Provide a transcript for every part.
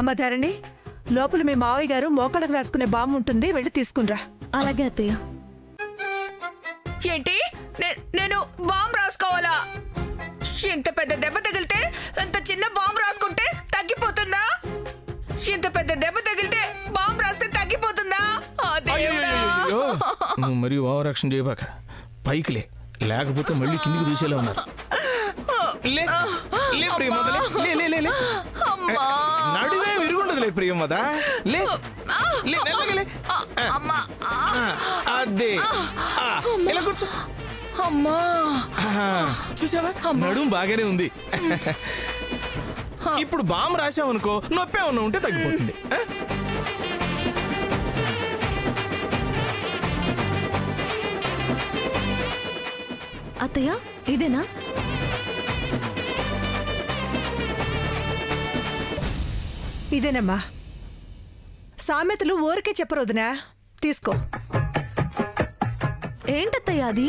అమ్మ ధరణి, లోపల మీ మావయ్య గారు మోకాళ్ళకు రాసుకునే బాంబు ఉంటుంది, వెళ్ళి తీసుకునిరా. అలాగే అత్తయ్య. ఏంటి? నేను బాంబు రాసుకోవాలా? ఎంత పెద్ద దెబ్బ తగిలితే అంత చిన్న బాంబు రాసుకుంటే తగ్గిపోతుందా? ఎంత పెద్ద దెబ్బ తగిలితే బాంబు రాస్తే తగ్గిపోతుందా? నువ్వు మరి ఓవరాక్షన్ చేయబాక, పైకిలే, లేకపోతే మళ్ళీ కిందికి దూసేలా ఉన్నారు. నడువే విరుగుండదులే ప్రియమద. అదే ఇలా కూర్చో. అమ్మా, చూసావా, నడుము బాగానే ఉంది. ఇప్పుడు బాంబు రాసావనుకో, నొప్పే ఉన్నా ఉంటే తగ్గిపోతుంది. అత్తయ్య ఇదేనా? ఇదేనమ్మా. సామెతలు ఊరికే చెప్పరోదునా, తీసుకో. ఏంటత్తయ్య అది?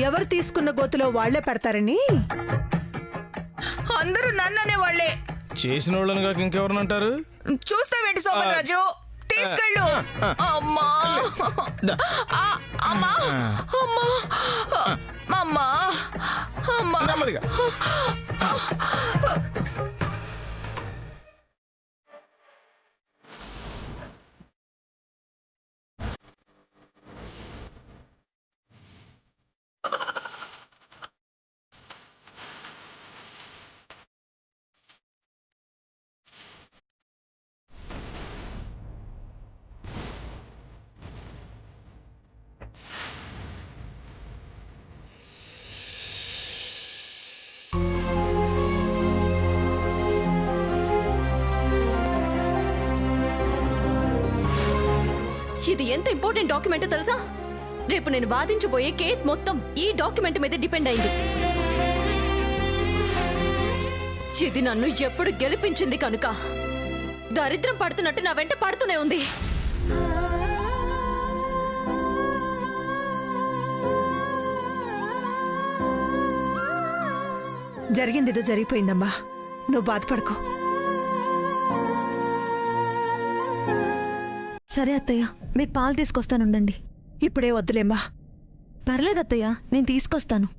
ఎవరు తీసుకున్న గోతులో వాళ్లే పడతారని. అందరూ నన్ననే వాళ్ళే. చేసిన వాళ్ళని కాక ఇంకెవరినంటారు? చూస్తావేంటి శోభన్ రాజు, తీసుకెళ్ళు. అమ్మా అమ్మా అమ్మా అమ్మా అమ్మా. నెమ్మదిగా. ఇది ఎంత ఇంపార్టెంట్ డాక్యుమెంట్ తెలుసా? రేపు నేను వాదించబోయే కేసు మొత్తం ఈ డాక్యుమెంట్ మీద డిపెండ్ అయింది. ఇది నన్ను ఎప్పుడు గెలిపించింది కనుక దరిద్రం పడుతున్నట్టు నా వెంట పడుతూనే ఉంది. జరిగిందేదో జరిగిపోయిందమ్మా, నువ్వు బాధపడుకో. సరే అత్తయ్య, మీకు పాలు తీసుకొస్తానుండండి. ఇప్పుడే వద్దులేమ్మా. పర్లేదు అత్తయ్య, నేను తీసుకొస్తాను.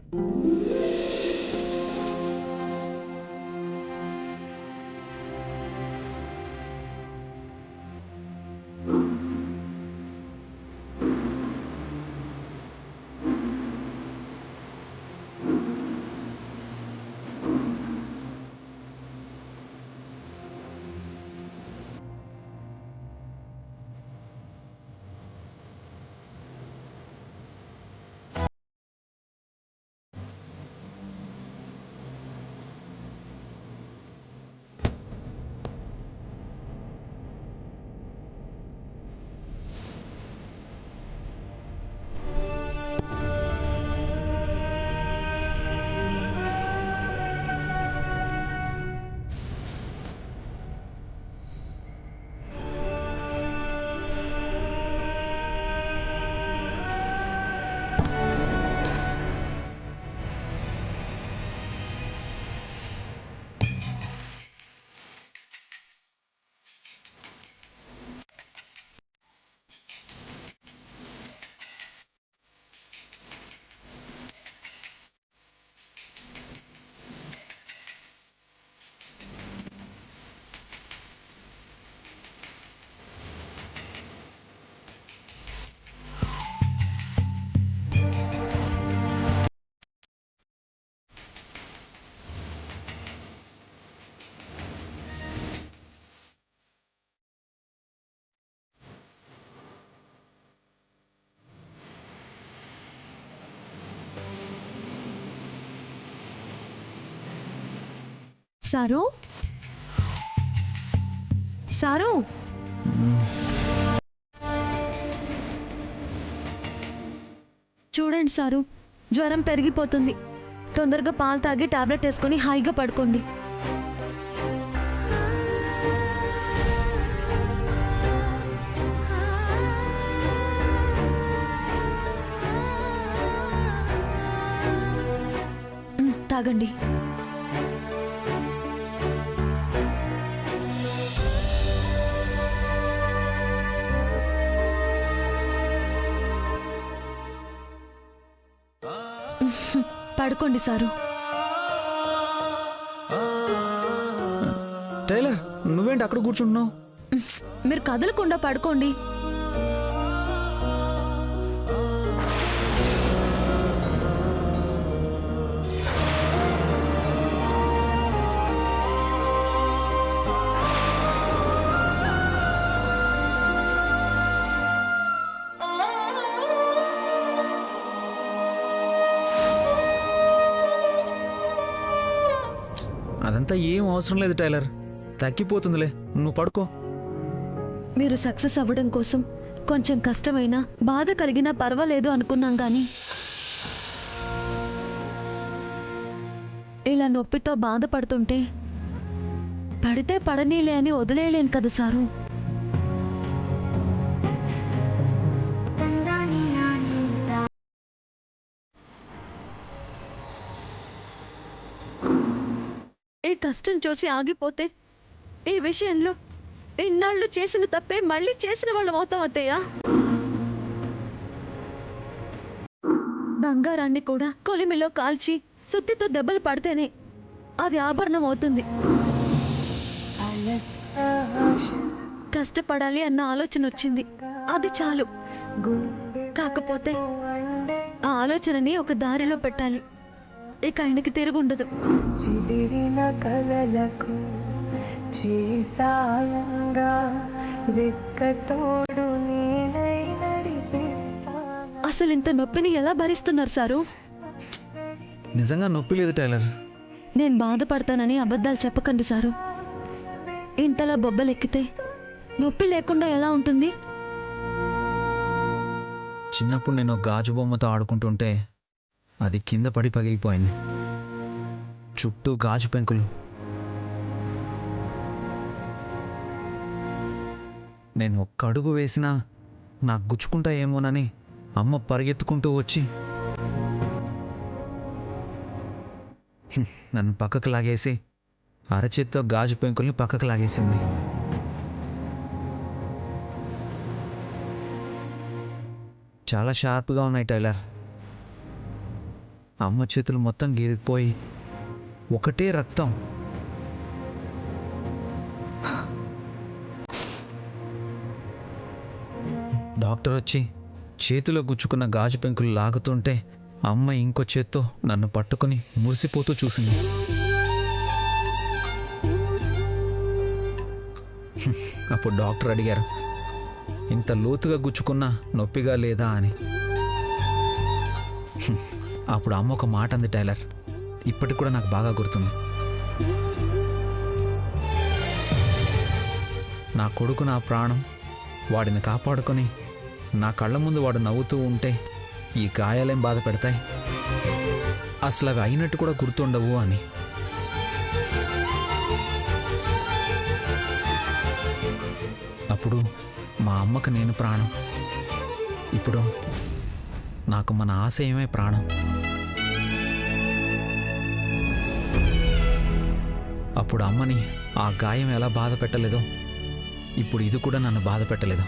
సారు, సారు, చూడండి సారు, జ్వరం పెరిగిపోతుంది. తొందరగా పాలు తాగి టాబ్లెట్ వేసుకొని హాయిగా పడుకోండి. తాగండి. పడుకోండి సారు. టైలర్, నువ్వేంటి అక్కడ కూర్చుంటున్నావు? మీరు కదలకుండా పడుకోండి. అదంతా ఏం అవసరం లేదు టైలర్, తగ్గిపోతుందిలే, నువ్వు పడుకో. మీరు సక్సెస్ అవ్వడం కోసం కొంచెం కష్టమైనా బాధ కలిగినా పర్వాలేదు అనుకున్నాం కానీ ఇలా నొప్పితో బాధపడుతుంటే పడితే పడనీలే అని వదిలేయలేను కదా సారు. ఈ కష్టం చూసి ఆగిపోతే ఈ విషయంలో ఇన్నాళ్ళు చేసిన తప్పే మళ్ళీ చేసిన వాళ్ళం అవుతాం అత్తయ్య. బంగారాన్ని కూడా కొలిమిలో కాల్చి సుత్తితో దెబ్బలు పడితేనే అది ఆభరణం అవుతుంది. కష్టపడాలి అన్న ఆలోచన వచ్చింది, అది చాలు. కాకపోతే ఆ ఆలోచనని ఒక దారిలో పెట్టాలి, ఇక ఆయనకి తిరుగుండదు. చిదిరిన కలలకు చేసాయంగా రెక్కతోడు నేనై నడిపిస్తాను. అసలు ఇంత నొప్పిని ఎలా భరిస్తున్నారు సారు? నిజంగా నొప్పి లేదు టైలర్. నేను బాధపడతానని అబద్ధాలు చెప్పకండి సారు. ఇంతలా బొబ్బలెక్కితే నొప్పి లేకుండా ఎలా ఉంటుంది? చిన్నప్పుడు నేను ఒక గాజు బొమ్మతో ఆడుకుంటుంటే అది కింద పడి పగిలిపోయింది. చుట్టూ గాజు పెంకులు. నేను ఒక్క అడుగు వేసినా నాకు గుచ్చుకుంటాయేమోనని అమ్మ పరిగెత్తుకుంటూ వచ్చి నన్ను పక్కకు లాగేసి అరచేత్తో గాజు పెంకుల్ని పక్కకు లాగేసింది. చాలా షార్ప్గా ఉన్నాయి టైలర్. అమ్మ చేతులు మొత్తం గీరిపోయి ఒకటే రక్తం. డాక్టర్ వచ్చి చేతిలో గుచ్చుకున్న గాజు పెంకులు లాగుతుంటే అమ్మ ఇంకో చేత్తో నన్ను పట్టుకుని మురిసిపోతూ చూసింది. అప్పుడు డాక్టర్ అడిగారు, ఇంత లోతుగా గుచ్చుకున్నా నొప్పిగా లేదా అని. అప్పుడు అమ్మ ఒక మాట అంది టైలర్, ఇప్పటికి కూడా నాకు బాగా గుర్తుంది. నా కొడుకు నా ప్రాణం, వాడిని కాపాడుకొని నా కళ్ళ ముందు వాడు నవ్వుతూ ఉంటే ఈ గాయాలేం బాధ పెడతాయి, అసలు అవి అయినట్టు కూడా గుర్తుండవు అని. అప్పుడు మా అమ్మకు నేను ప్రాణం, ఇప్పుడు నాకు మన ఆశయమే ప్రాణం. అప్పుడు అమ్మని ఆ గాయం ఎలా బాధ పెట్టలేదో ఇప్పుడు ఇది కూడా నన్ను బాధ పెట్టలేదు.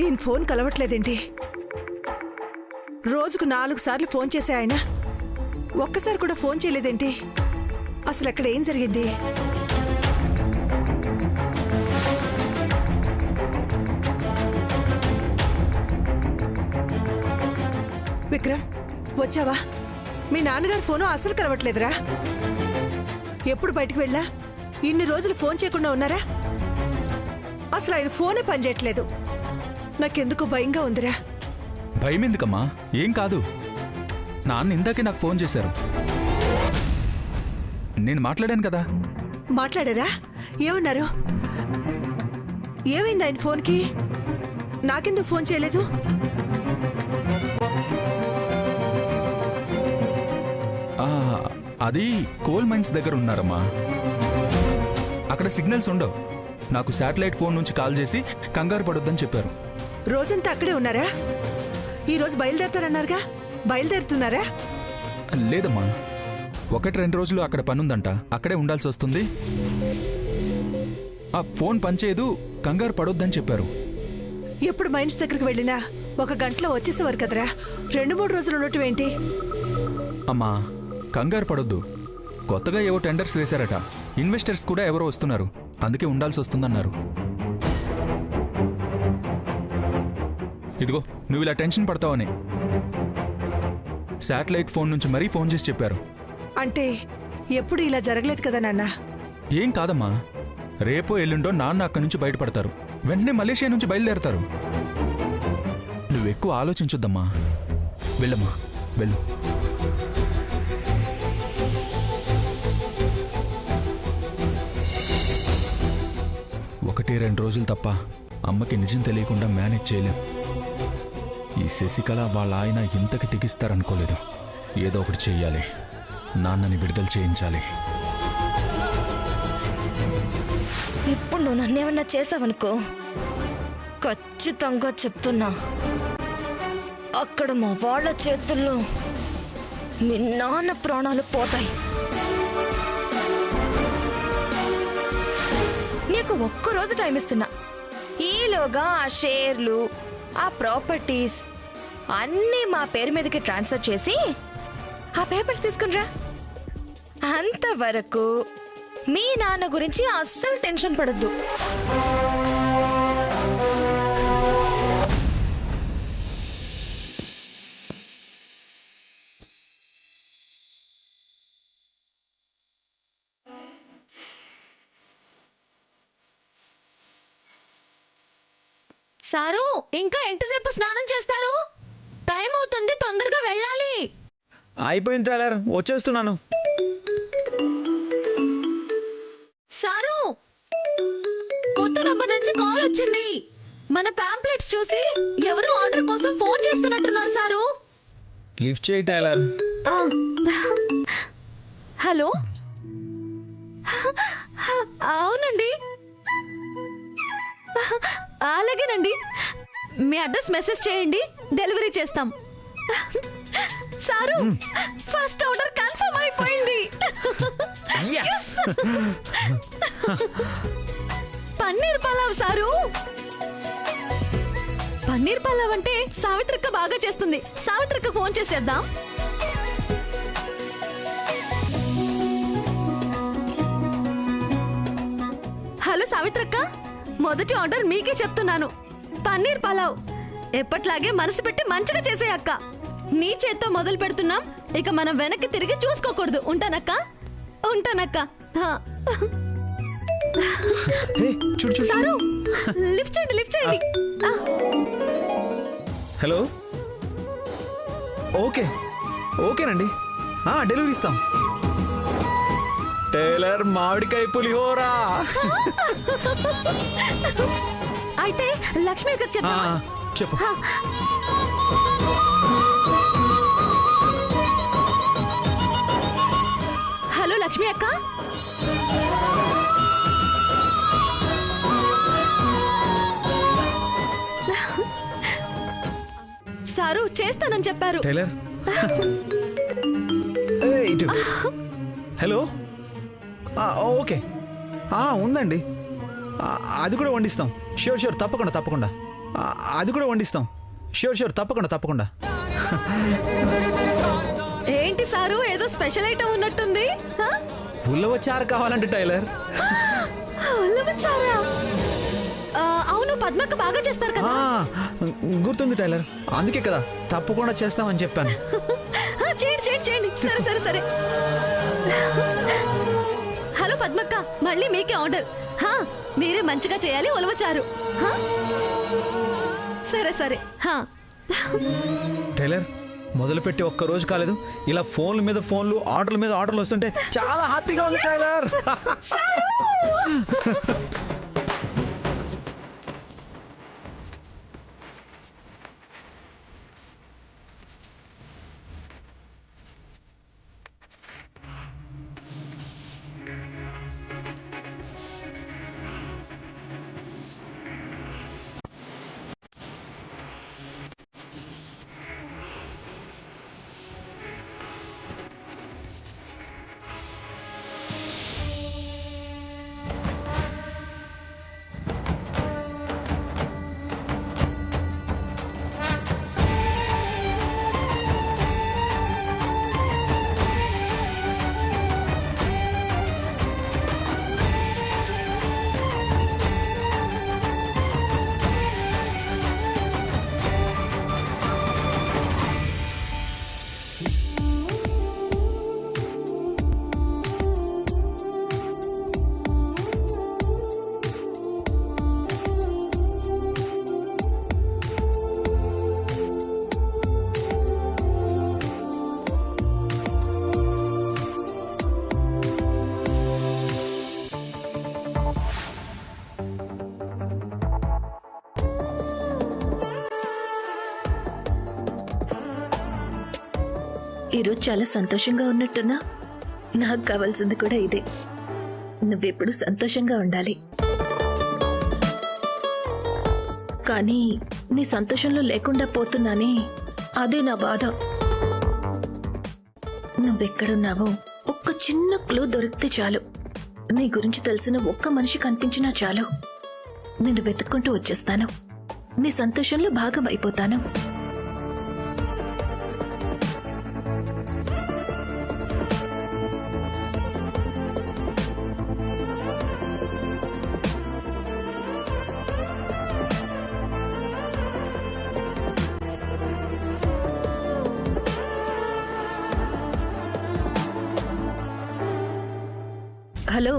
ఈయన ఫోన్ కలవట్లేదేంటి? రోజుకు 4 సార్లు ఫోన్ చేసే ఆయన ఒక్కసారి కూడా ఫోన్ చేయలేదేంటి? అసలు అక్కడ ఏం జరిగింది? విక్రమ్ వచ్చావా? మీ నాన్నగారు ఫోను అసలు కలవట్లేదురా. ఎప్పుడు బయటికి వెళ్ళా? ఇన్ని రోజులు ఫోన్ చేయకుండా ఉన్నారా? అసలు ఆయన ఫోనే పనిచేయట్లేదు. నాకెందుకు భయంగా ఉందిరా. భయం ఎందుకమ్మా? ఏం కాదు. నాన్న ఇందాకే నాకు ఫోన్ చేశారు. నేను మాట్లాడాను కదా. మాట్లాడారా? ఏమన్నారు? ఏమైంది ఆయన ఫోన్కి? నాకెందుకు ఫోన్ చేయలేదు? అది కోల్ మైన్స్ దగ్గర ఉన్నారమ్మా. అక్కడ సిగ్నల్స్ ఉండవు. నాకు శాటిలైట్ ఫోన్ నుంచి కాల్ చేసి కంగారు పడొద్దని చెప్పారు. రోజంతా అక్కడే ఉన్నారా? ఈ రోజు బయలుదేరతారన్నారుగా, బయలుదేరుతున్నారా? లేదమ్మా, 1-2 రోజులు అక్కడ పనుందంట. అక్కడే ఉండాల్సి వస్తుంది. ఆ ఫోన్ పనిచేయదు, కంగారు పడొద్దని చెప్పారు. ఎప్పుడు మైన్స్ దగ్గరికి వెళ్ళినా 1 గంటలో వచ్చేసేవారు కదరా. 2-3 రోజులు ఉండటం ఏంటి? అమ్మా, కంగారు పడొద్దు. కొత్తగా ఏవో టెండర్స్ వేశారట. ఇన్వెస్టర్స్ కూడా ఎవరో వస్తున్నారు. అందుకే ఉండాల్సి వస్తుందన్నారు. ఇదిగో, నువ్వు ఇలా టెన్షన్ పడతావని శాటిలైట్ ఫోన్ నుంచి మరీ ఫోన్ చేసి చెప్పారు. అంటే ఎప్పుడు ఇలా జరగలేదు కదా నాన్న. ఏం కాదమ్మా, రేపో ఎల్లుండో నాన్న అక్కడి నుంచి బయటపడతారు. వెంటనే మలేషియా నుంచి బయలుదేరతారు. నువ్వెక్కువ ఆలోచించొద్దమ్మా. వెళ్ళమ్మా, వెళ్ళు. ఒకటి 2 రోజులు తప్ప అమ్మకి నిజం తెలియకుండా మేనేజ్ చేయలేం. ఈ శశికళ వాళ్ళ ఆయన ఇంతకి తెగిస్తారనుకోలేదు. ఏదో ఒకటి చెయ్యాలి. నాన్నని విడుదల చేయించాలి. ఇప్పుడు నువ్వు నన్నేమన్నా చేసావనుకో, ఖచ్చితంగా చెప్తున్నా, అక్కడ మా వాళ్ళ చేతుల్లో మీ నాన్న ప్రాణాలు పోతాయి. నీకు 1 రోజు టైం ఇస్తున్నా. ఈలోగా ఆ షేర్లు, ఆ ప్రాపర్టీస్ అన్నీ మా పేరు మీదకి ట్రాన్స్ఫర్ చేసి ఆ పేపర్స్ తీసుకునిరా. అంతవరకు మీ నాన్న గురించి అస్సలు టెన్షన్ పడద్దు. సారు, ఇంకా ఎంతసేపు స్నానం చేస్తారు? టైం అవుతుంది, తొందరగా వెళ్ళాలి. అయిపోయింది టైలర్, వచ్చేస్తున్నాను. సారు, కొత్త నంబర్ నుంచి కాల్ వచ్చింది. మన పాంప్లెట్స్ చూసి ఎవరు ఆర్డర్ కోసం ఫోన్ చేస్తున్నట్టున్నారు సారు. లిఫ్ట్ చేయి టైలర్. హలో, అవునండి. అలాగేనండి, మీ అడ్రస్ మెసేజ్ చేయండి, డెలివరీ చేస్తాం. సారు, ఫస్ట్ ఆర్డర్ కన్ఫర్మ్ అయిపోయింది. పన్నీర్ పలావ్ సారు. పన్నీర్ పలావ్ అంటే సావిత్రక్క బాగా చేస్తుంది. సావిత్రక్క ఫోన్ చేసేద్దాం. హలో సావిత్రక్క, మొదటి ఆర్డర్ మీకే చెప్తున్నాను. పన్నీర్ పలావ్ ఎప్పట్లాగే మనసు పెట్టి మంచిగా చేసే అక్క. నీ చేత్తో మొదలు పెడుతున్నాం. ఇక మనం వెనక్కి తిరిగి చూసుకోకూడదు. ఉంటానక్క, ఉంటానక్క. సారు, లిఫ్ట్ చేయండి, లిఫ్ట్ చేయండి. హలో, ఓకేనండి, డెలివరీ ఇస్తాం. టైలర్ మామిడికాయ పులిహోరా. అయితే లక్ష్మి అక్క చెప్తా. చెప్పు. హలో లక్ష్మి అక్క. సారు చేస్తానని చెప్పారు. టైలర్, హలో, ఓకే, ఉందండి. అది కూడా వండిస్తాం. షూర్, తప్పకుండా. అది కూడా వండిస్తాం. షూర్, తప్పకుండా. ఏంటి సారు, ఏదో స్పెషల్ ఐటమ్ ఉన్నట్టుంది. ఉల్లవచారు కావాలంటే టైలర్. ఉల్లవచారా? అవును, పద్మక్క బాగా చేస్తారు కదా. గుర్తుంది టైలర్, అందుకే కదా తప్పకుండా చేస్తామని చెప్పాను. చేయండి చేయండి చేయండి. సరే సరే సరే. హలో పద్మక్క, మళ్ళీ మీకే ఆర్డర్. మీరే మంచిగా చేయాలి ఉలవచారు. సరే సరే. టైలర్, మొదలుపెట్టి ఒక్క రోజు కాలేదు, ఇలా ఫోన్ల మీద ఫోన్లు, ఆర్డర్ల మీద ఆర్డర్లు వస్తుంటే చాలా హ్యాపీగా ఉంది టైలర్. ఈరోజు చాలా సంతోషంగా ఉన్నట్టున్నా. నాకు కావాల్సింది కూడా ఇదే. నువ్వెప్పుడు సంతోషంగా ఉండాలి. కానీ నీ సంతోషంలో లేకుండా పోతున్నానే, అదే నా బాధ. నువ్వెక్కడున్నావో ఒక్క చిన్న క్లూ దొరికితే చాలు. నీ గురించి తెలిసిన ఒక్క మనిషి కనిపించినా చాలు. నిన్ను వెతుక్కుంటూ వచ్చేస్తాను. నీ సంతోషంలో భాగం అయిపోతాను. హలో,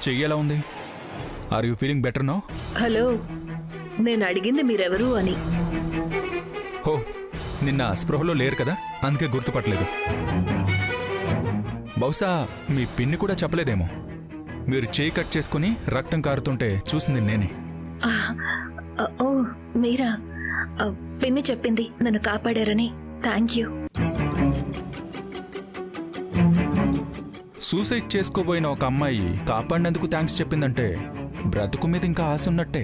చెయ్యి ఎలా ఉంది? Are you feeling better no? Hello, నేను అడిగింది మీరెవరు అని. హో, నిన్న స్పృహలో లేరు కదా, అందుకే గుర్తుపట్టలేదు. బహుశా మీ పిన్ని కూడా చెప్పలేదేమో. మీరు చేయి కట్ చేసుకుని రక్తం కారుతుంటే చూసింది నేనే. ఓ, మీరా? పిన్ని చెప్పింది నన్ను కాపాడారని. Thank you. సూసైడ్ చేసుకోబోయిన ఒక అమ్మాయి కాపాడినందుకు థ్యాంక్స్ చెప్పిందంటే బ్రతుకు మీద ఇంకా ఆశ ఉన్నట్టే.